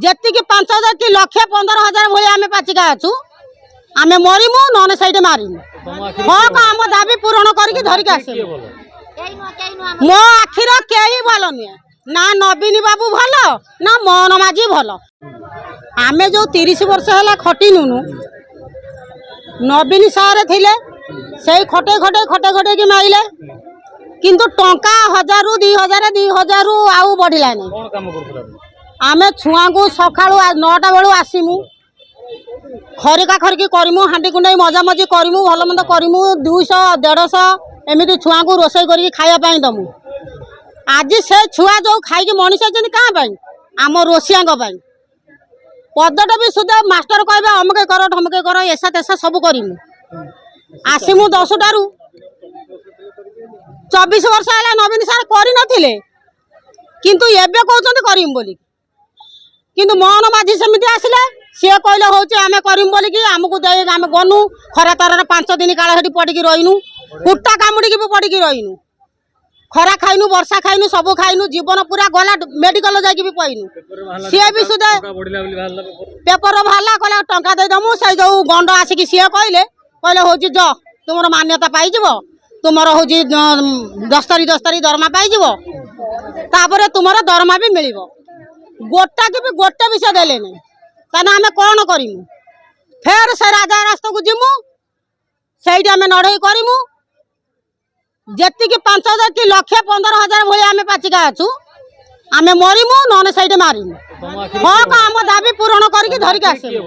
ଯେତିକି 5,000 କି ଲକ୍ଷେ 15,000 ଭଳିଆ ଆମେ ପାଚିକା ଅଛୁ ଆମେ ମରିମୁ ନହେଲେ ସେଇଠି ମାରିମୁ ହକ ଆମ ଦାବି ପୂରଣ କରିକି ଧରିକି ଆସିବୁ। ମୋ ଆଖିର କେହି ଭଲ ନୁହେଁ ନା ନବୀନ ବାବୁ ଭଲ ନା ମୋହନ ମାଝୀ ଭଲ। ଆମେ ଯୋଉ 30 ବର୍ଷ ହେଲା ଖଟିनुनु ନବୀନ ସାରେ ଥିଲେ ସେଇ ଖଟେଇ ମାଇଲେ କିନ୍ତୁ टंका 1000 2000 आउ बढ़लानी। आमे छुआ को सका 9टा बेलू आसमु खरिका खरिकी करमु हांडी कुंडई मजा मजी करमु भल मंद करमु 200 150 एमती छुआ को रोसई कर खाया दमु। आज से छुआ जो खाई मनीष क्या आम रोसिया पदटा भी सुधा मास्टर कह अमके कर ढमके कर ऐसा तेसा सब करमु आसमु 10टारू 24 वर्ष है नवीन सार कर किंतु एबे कहते करीम बोली किंतु मोहन माझी सेमती आसिले सी कहले हूँ आम करीम बोलिकी आमको आम गनु खरा तार 5 दिन काल पड़ी रहीनु कुटा कामुड़ी भी पड़ी रहीनु खरा खाइनु वर्षा खाइनु सब खाइनु जीवन पूरा गला मेडिकल जाकि पईनु सी भी सुधा पेपर बाहर कहला टंका देदमु से जो गंड आसिक सी कहले हूँ ज तुम मान्यता पाइज तुमर हूँ 10 तारीख दरमा पाइज तापर तुम दरमा भी मिल गोटा की भी गोटे विषय देले ताना आम कौन करूँ फेर से राजा रास्ता को जीमु से आम नढ़ई करमु जेतिकी 5,000 कि लक्षे 15,000 भाई आम पाचिका अच्छु आम मरीमु नने से मारिमु हक आम दाबी पूरण करके धरिक आसमु।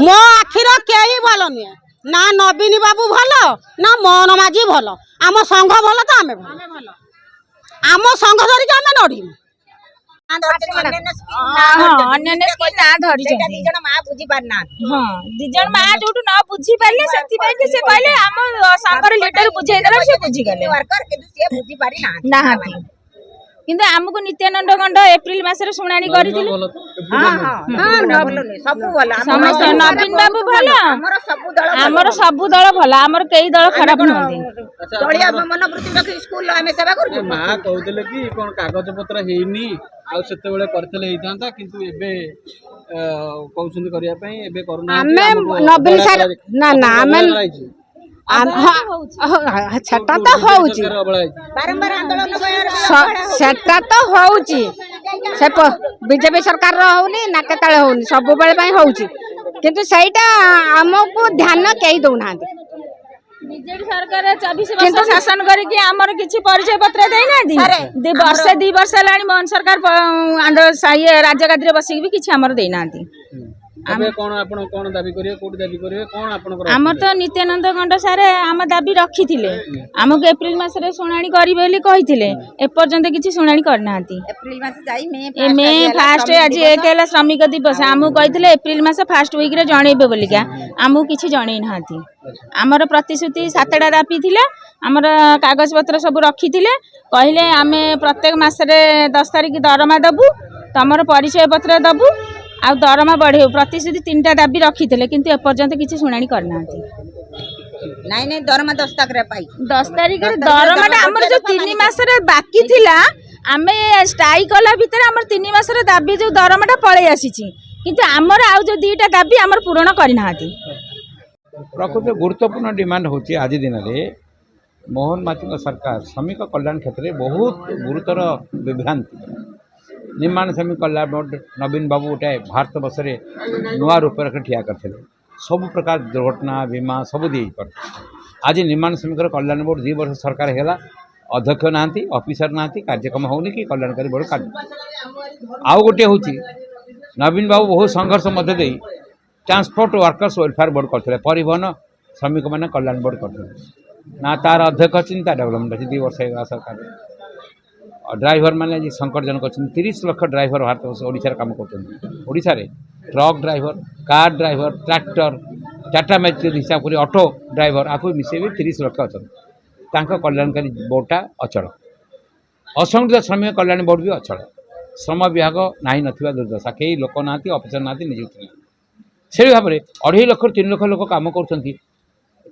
मो आखिर केही भल नुहे ना नवीन बाबू भल ना मोहन माझी भल आम संघ भल तो आम भल आम संघ धरिक आम नड़ीमु किंतु आमको नित्यानंद गंड एप्रिल मासरे शुणाणी नवीन बाबू भल आमर सबु दल भल आमर कई दल खराब नुहति कागज पत्र हेनी आते करते हेता किंतु एबे कहउछन करिया पई एबे करूना नवीन सार ना ना सेटा तो होउची सेटा तो होउची से बीजेपी सरकार होउनी ना केतले होउनी सब बेले पई होउची किंतु सेटा हमको ध्यान कई दउनांती बीजेपी सरकार 24 वर्ष शासन करके आमर किछि परिचय पत्र देई नांती वर्ष 2 वर्ष लानी मोहन सरकार राजगादी बसिक भी किछि आमर देई नांती आमर तो नित्यानंद गंड सार आम दाबी रखी आमको एप्रिल मासरे शुणाणी करें एपर्यंत किसी शुणाणी करना मे फास्ट आज 1 है श्रमिक दिवस आमको कहते एप्रिल मास फास्ट वीक रे जनइबे बोलिका आमको किसी जनई ना आमर प्रतिश्रुति 7टा दाबी थिला आमर कागज पत्र सब रखी कहले आम प्रत्येक मासरे 10 तारिख दरमा दबु तमर परिचय पत्र दबु आ दरमा बढ़े प्रतिश्रुति 3टा दाबी रखी किंतु एपर्यंत किसी शुणाणी करना नहीं दरमा 10 तारीख दरमा आमर जो 3 मासरे बाकी थिला आमे स्ट्राइक कला भितर आमर 3 मासरे दाबी जो दरमाटा पळै आसीची किंतु आमर आउ जो 2टा दाबी आमर पूर्ण करना प्रकृत गुरुत्वपूर्ण डिमांड होची आज दिन में मोहन माझी सरकार श्रमिक कल्याण क्षेत्र में बहुत गुरुतर विभ्रांति निर्माण श्रमिक कल्याण बोर्ड नवीन बाबू गोटे भारत वर्ष में नुआ रूप ठिया करते सब प्रकार दुर्घटना बीमा सब दे आज निर्माण श्रमिक कल्याण बोर्ड 2 वर्ष सरकार है अध्यक्ष ना ऑफिसर ना कार्यक्रम होनी कि कल्याणकारी बोर्ड कार्य आउ गोटे हूँ नवीन बाबू बहुत संघर्ष मध्य दे ट्रांसपोर्ट वर्कर्स वेलफेयर बोर्ड करते परिवहन श्रमिक मैंने कल्याण बोर्ड करते ना तार अध्यक्ष चिंता डेवलपमेंट अच्छी 2 वर्ष है सरकार ड्राइवर मैंने संकटजनक अच्छे 30 लाख ड्राइवर भारत वर्ष ओडिशा काम कर truck driver car driver tractor Tata magic हिसाब कर ऑटो ड्राइवर आपको मिसे 30 लाख अच्छा कल्याणकारी बोर्डटा अचल असंगठित श्रमिक कल्याण बोर्ड भी अचल श्रम विभाग ना ना दुर्दशा कई लोक ना अफिसर ना निजुक्ति ना से भाव में 2.5 लाख 3 लाख लोक कम कर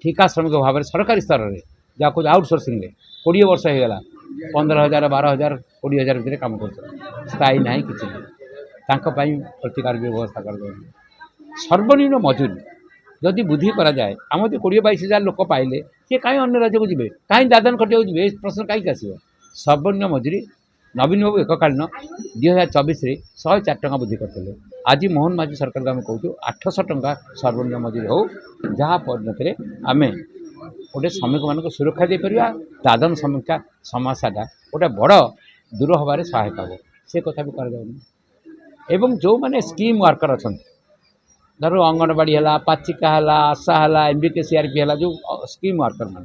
ठिका श्रमिक भाव में सरकारी स्तर में जहाँ आउटसोर्सिंग 20 वर्ष होगा 15,000 12,000 20,000 भितर कम कर स्थायी ना कि प्रतिकार व्यवस्था कर सर्वनिम्न मजूरी जदि बुद्धि करा जाए आम 20-22 लोक पाइले सी कहीं अन्य राज्य को जी कहीं दादन खटिया जी प्रश्न कहीं आसो सर्वनिम्न मजूरी नवीन बाबू एककालीन 2024 104 टका वृद्धि करते आज मोहन माझी सरकार को आम कहूँ 800 टका सर्वनिम्न मजूरी हो जहाँ परिणति आम गोटे श्रमिक मान सुरक्षा दे पार दादन समीक्षा समस्याटा गोटे बड़ दूर हबार सहायक हे से कथा भी कर जो मैंने स्कीम वर्कर अच्छा धर अंगनवाड़ी है पाचिका है आशा है एमबीके सीआरपी है जो स्कीम वर्कर मान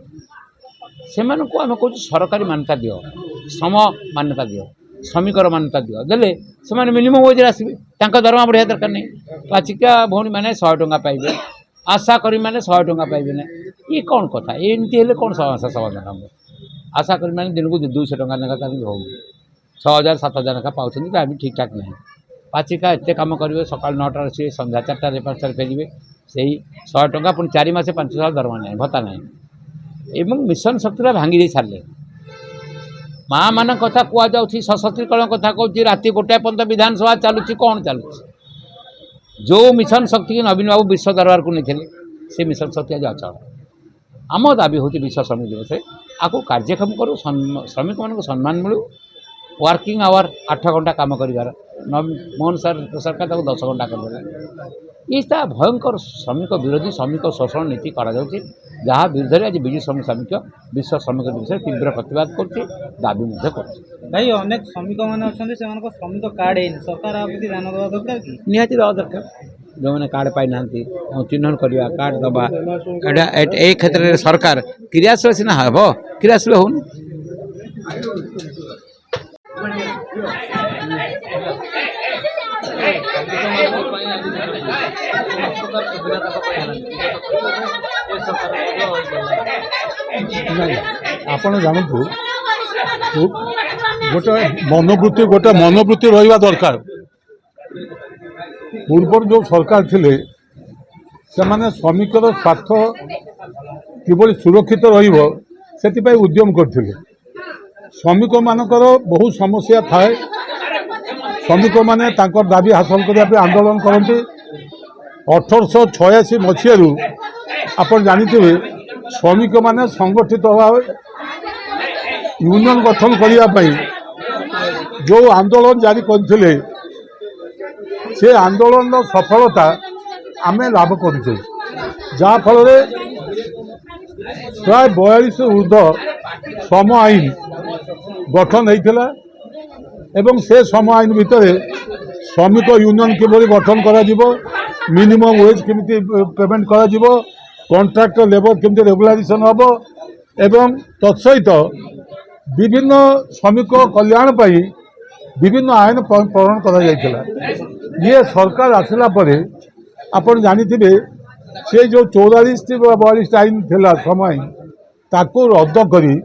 से आम कहूँ सरकारी मान्यता दियो श्रम मान्यता दियो श्रमिकर मान्यता दियो देले से मिनिमम वेज आसवे दरमा बढ़िया दरकार नहीं पाचिका भौणी मैंने 100 टଙ୍କା पाइबे आशा करी मैंने 100 टଙ୍କା पाइबे ना ये कौन कथा एमती हेल्ले कौन समस्या समाधान हम आशा करी मैंने दिन को 200 टଙ୍କା लेखा हो 6000-7000 लेखा पाँच ठीक ठाक नहीं पाचिका एत कम करेंगे सकाल 9टार सी संध्या 4टार 5टार फेरवे से 100 टଙ୍କା पुणी 4 मास 5,000 दरमा ना भत्ता ना एवं मिशन शक्ति भांगी दे सारे माँ मान कथा कहु सशक्तिकरण कथा कहूँ राति 1 पर्यंत विधानसभा चलुची कौन चलुची जो मिशन शक्ति की नवीन बाबू विश्व दरबार को नहीं से मिशन शक्ति आज अचल आम दाबी हूँ विश्व श्रमिक दिवस आपको कार्यक्षम करूँ श्रमिक मान सम्मान मिलू वर्किंग आवर 8 घंटा काम कर मोहन सरकार 10 घंटा कर ये भयंकर श्रमिक विरोधी श्रमिक शोषण नीति करा जहाँ विरुद्ध आज विजु श्रमिक विश्व श्रमिक दिवस तीव्र प्रतिवाद कर दाबी भाई अनेक श्रमिक मैंने अच्छा श्रमिक कार्ड है सरकार आपत्ति ध्यान देवा दरकार कि निहाती देवा दरकार जो मैंने कार्ड पाई ना चिन्हन करवा कार्ड दबा ए क्षेत्र में सरकार क्रियाशील सीना हम क्रियाशील हो आपण जानतु गोटे मनोवृत्ति रहा दरकार पूर्व जो सरकार थिले से माने श्रमिकर स्वार्थ किभली सुरक्षित रहिबो सेतिपई उद्यम करथिले श्रमिक मानकर बहुत समस्या थाए श्रमिक माने तांकर दाबी हासिल करने पे आंदोलन करते 1886 मसीह आपण जानिथिबे श्रमिक माने संगठित भाव यूनियन गठन करने जो आंदोलन जारी करथिले से आंदोलन सफलता आमे लाभ करुचे जहाँ फल प्राय 42 ऊर्ध्व श्रम आईन गठन होता एवं से श्रम आईन भितर श्रमिक यूनियन किभली गठन करा मिनिमम वेज केमिति पेमेंट करा कॉन्ट्रैक्ट लेबर केमिति रेगुलारिजेशन हम एवं तत्सहित विभिन्न श्रमिक कल्याण पाई विभिन्न आईन प्रणयन करा ये सरकार आसला परे आपण जानिथिबे से जो 44 आईन थिला श्रम आईन ताको रद्द करी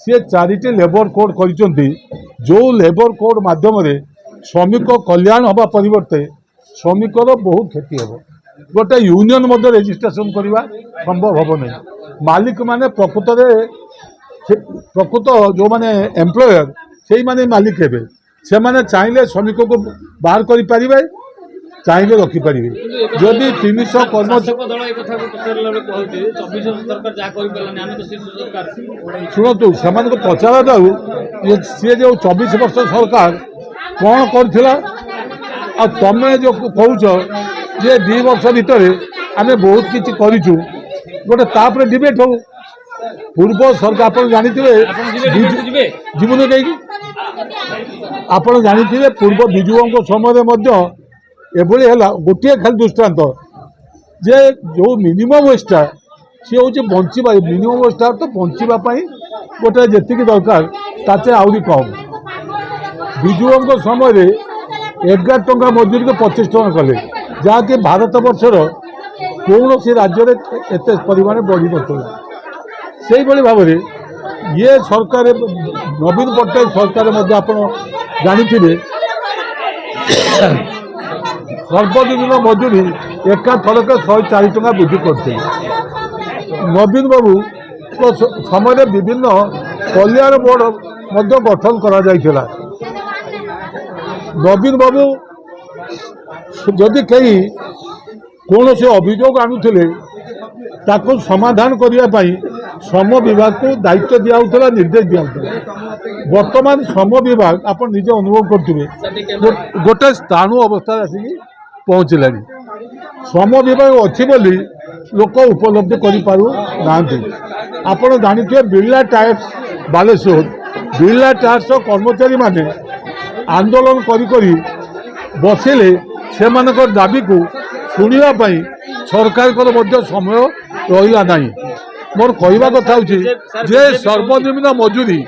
सी 4टी लेबर कोड करिसंती जो लेबर कोड माध्यम श्रमिक कल्याण हवा परिवर्ते श्रमिकर बहुत क्षति हे गोटे यूनियन मध्य रेजिस्ट्रेशन करवा संभव हम नहीं मालिक माने प्रकृत जो माने एम्प्लॉयर से माने मालिक हे से माने चाहिए श्रमिक को बाहर करि परिबे चाहिए रखिपारे जदि 300 शुणु से पचार जाऊ सी जो 24 वर्ष सरकार कौन कर तमें जो कौच जे 2 वर्ष भितर आम बहुत किसी करूँ गोटे तापर डिबेट हो पूर्व सरकार आप जानिए जीवन कहीं आप जानिए पूर्व विजुओं समय एभली है गोटे खाली दृष्टांत जे जो मिनिमम वेजटा सी हूँ बंचा मिनिमम वेजटा तो बचापी गोटे जी दरकार ताचे आहरी कम विजुओं समय 11 टंका मजूरी को 25 टंका कले जहाँकि भारत वर्षर कौन सी राज्य में एत परिमाण बढ़ी ना से भाव में ये सरकार नवीन पट्टनायक सरकार आप जानी सर्वनिम्न मजूरी एका थरक 104 टंका वृद्धि करते नवीन बाबू तो समय विभिन्न कल्याण बोर्ड गठन करा नवीन बाबू ଯଦି କେହି କୌଣସି ଅଭିଯୋଗ ଆଣୁଥିଲେ ତାକୁ ସମାଧାନ କରିବା ପାଇଁ ଶ୍ରମ ବିଭାଗକୁ ଦାୟିତ୍ୱ ଦିଆହେଉଥିଲା, ନିର୍ଦ୍ଦେଶ ଦିଆହେଉଥିଲା। ବର୍ତ୍ତମାନ ଶ୍ରମ ବିଭାଗ ଆପଣ ନିଜେ ଅନୁଭବ କରୁଥିବେ ଗୋଟେ ସ୍ଥାଣୁ ଅବସ୍ଥାରେ ଆସିକି ପହଞ୍ଚିଲାଣି। ଶ୍ରମ ବିଭାଗ ଅଛି ବୋଲି ଲୋକ ଉପଲବ୍ଧି କରିପାରୁନାହାନ୍ତି। ଆପଣ ଜାଣିଥିବେ ବିର୍ଲା ଟାୟାର୍ସ ବାଲେଶ୍ୱର, ବିର୍ଲା ଟାୟାର୍ସର କର୍ମଚାରୀମାନେ ଆନ୍ଦୋଳନ କରି ବସିଲେ ସେମାନଙ୍କର ଦାବିକୁ ଶୁଣିବା ପାଇଁ ସରକାରଙ୍କର ମଧ୍ୟ ସମୟ ରହିଲା ନାହିଁ। ମୋର କହିବା କଥା ହେଉଛି ଯେ ସର୍ବନିମ୍ନ ମଜୁରୀ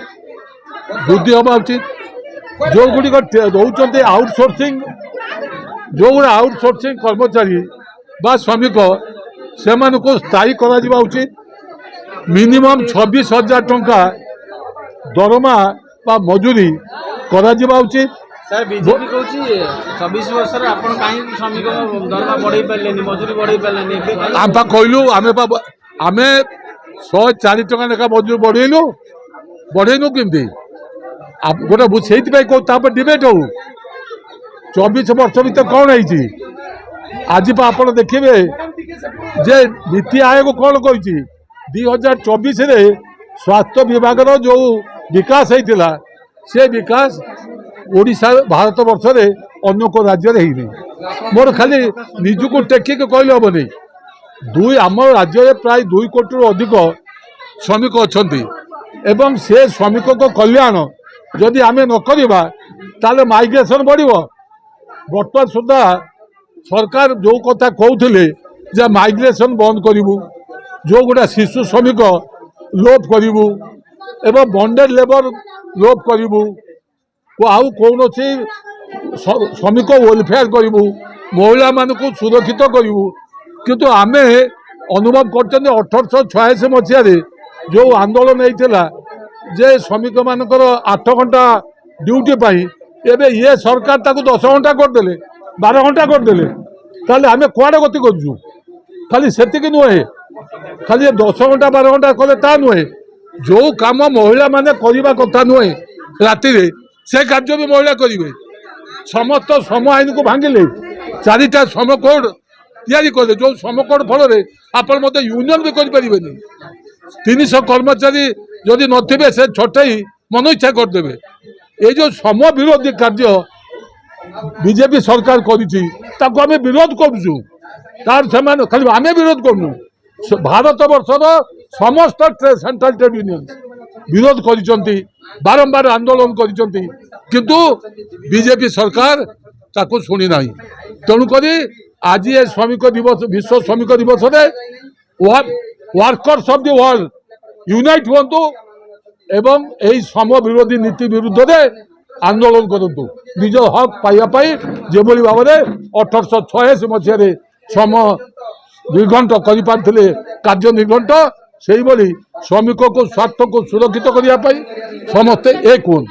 ବୃଦ୍ଧି ହେବା ଉଚିତ। ଯେଉଁଗୁଡ଼ିକ ଦେଉଛନ୍ତି ଆଉଟସୋର୍ସିଂ, ଯେଉଁଗୁଡ଼ା ଆଉଟସୋର୍ସିଂ କର୍ମଚାରୀ ବା ଶ୍ରମିକ ସେମାନଙ୍କୁ ସ୍ଥାୟୀ କରାଯିବା ଉଚିତ। ମିନିମମ୍ 26,000 ଟଙ୍କା ଦରମା ବା ମଜୁରୀ କରାଯିବା ଉଚିତ। ସାର୍ ବିଜେପି କହୁଛି 24 ବର୍ଷରେ ଆପଣ କାହିଁକି ଶ୍ରମିକ ଦରମା ବଢ଼େଇ ପାରିଲେନି, ମଜୁରୀ ବଢ଼େଇ ପାରିଲେନି? ଏବେ ଆମେ କହିଲୁ ଆମେ 104 ଟଙ୍କା ଲେଖା ମଜୁରୀ ବଢ଼େଇନୁ କେମିତି? ଗୋଟେ ସେଇଥିପାଇଁ କହୁ ତାପରେ ଡିବେଟ୍ ହଉ 24 ବର୍ଷ ଭିତରେ କ'ଣ ହେଇଛି। ଆଜି ଆପଣ ଦେଖିବେ ଯେ ନୀତି ଆୟୋଗ କ'ଣ କହିଛି 2024ରେ ସ୍ୱାସ୍ଥ୍ୟ ବିଭାଗର ଯେଉଁ ବିକାଶ ହେଇଥିଲା ସେ ବିକାଶ ଓଡ଼ିଶା ଭାରତ ବର୍ଷରେ ଅନ୍ୟ କେଉଁ ରାଜ୍ୟରେ ହେଇନି। ମୋର ଖାଲି ନିଜକୁ ଟେକିକି କହିଲେ ହେବନି। ଆମ ରାଜ୍ୟରେ ପ୍ରାୟ 2 କୋଟିରୁ ଅଧିକ ଶ୍ରମିକ ଅଛନ୍ତି ଏବଂ ସେ ଶ୍ରମିକଙ୍କ କଲ୍ୟାଣ ଯଦି ଆମେ ନ କରିବା ତାହେଲେ ମାଇଗ୍ରେସନ୍ ବଢ଼ିବ। ବର୍ତ୍ତମାନ ସୁଦ୍ଧା ସରକାର ଯେଉଁ କଥା କହୁଥିଲେ ଯେ ମାଇଗ୍ରେସନ୍ ବନ୍ଦ କରିବୁ, ଯେଉଁଗୁଡ଼ା ଶିଶୁ ଶ୍ରମିକ ଲୋପ କରିବୁ ଏବଂ ବଣ୍ଡେଡ୍ ଲେବର ଲୋପ କରିବୁ, ଆଉ କୌଣସି ଶ୍ରମିକ ୱେଲଫେୟାର କରିବୁ, ମହିଳାମାନଙ୍କୁ ସୁରକ୍ଷିତ କରିବୁ। କିନ୍ତୁ ଆମେ ଅନୁଭବ କରୁଛନ୍ତି 1886 ମସିହାରେ ଯେଉଁ ଆନ୍ଦୋଳନ ହେଇଥିଲା ଯେ ଶ୍ରମିକମାନଙ୍କର 8 ଘଣ୍ଟା ଡ୍ୟୁଟି ପାଇଁ, ଏବେ ଇଏ ସରକାର ତାକୁ 10 ଘଣ୍ଟା କରିଦେଲେ, 12 ଘଣ୍ଟା କରିଦେଲେ। ତାହେଲେ ଆମେ କୁଆଡ଼େ ଗତି କରୁଛୁ? ଖାଲି ସେତିକି ନୁହେଁ, ଖାଲି 10 ଘଣ୍ଟା 12 ଘଣ୍ଟା କଲେ ତା ନୁହେଁ, ଯେଉଁ କାମ ମହିଳାମାନେ କରିବା କଥା ନୁହେଁ ରାତିରେ ସେ କାର୍ଯ୍ୟ ବି ମହିଳା କରିବେ। ସମସ୍ତ ଶ୍ରମ ଆଇନକୁ ଭାଙ୍ଗିଲେ, 4ଟା ଶ୍ରମ କୋଡ୍ ତିଆରି କଲେ, ଯେଉଁ ଶ୍ରମ କୋଡ୍ ଫଳରେ ଆପଣ ମୋତେ ୟୁନିୟନ ବି କରିପାରିବେନି। 300 କର୍ମଚାରୀ ଯଦି ନଥିବେ ସେ ଛଟେଇ ମନ ଇଚ୍ଛା କରିଦେବେ। এই যে শ্রম বিরোধী কার্য বিজেপি সরকার করেছি তাকে আমি বিরোধ করছু। তার সেমানে খালি আমি বিরোধ করনু, ভারত বর্ষর সমস্ত সেন্ট্রাল ট্রেড ইউনিয়ন বিরোধ করেছেন, বারম্বার আন্দোলন করেছেন, কিন্তু বিজেপি সরকার তাকে শুনি না। তেণুক আজ এ শ্রমিক দিবস, বিশ্ব শ্রমিক দিবসে ওয়ার্কর্স অফ দি ওয়ার্ল্ড यूनाइट हुंतु एवं यही श्रम विरोधी नीति विरुद्ध आंदोलन करतु निज हक पाइबाई जो भाव में 1886 मसीह श्रम निर्घंट कर कार्य निर्घंट से श्रमिक को स्वार्थ को सुरक्षित करने समस्ते एक हूँ।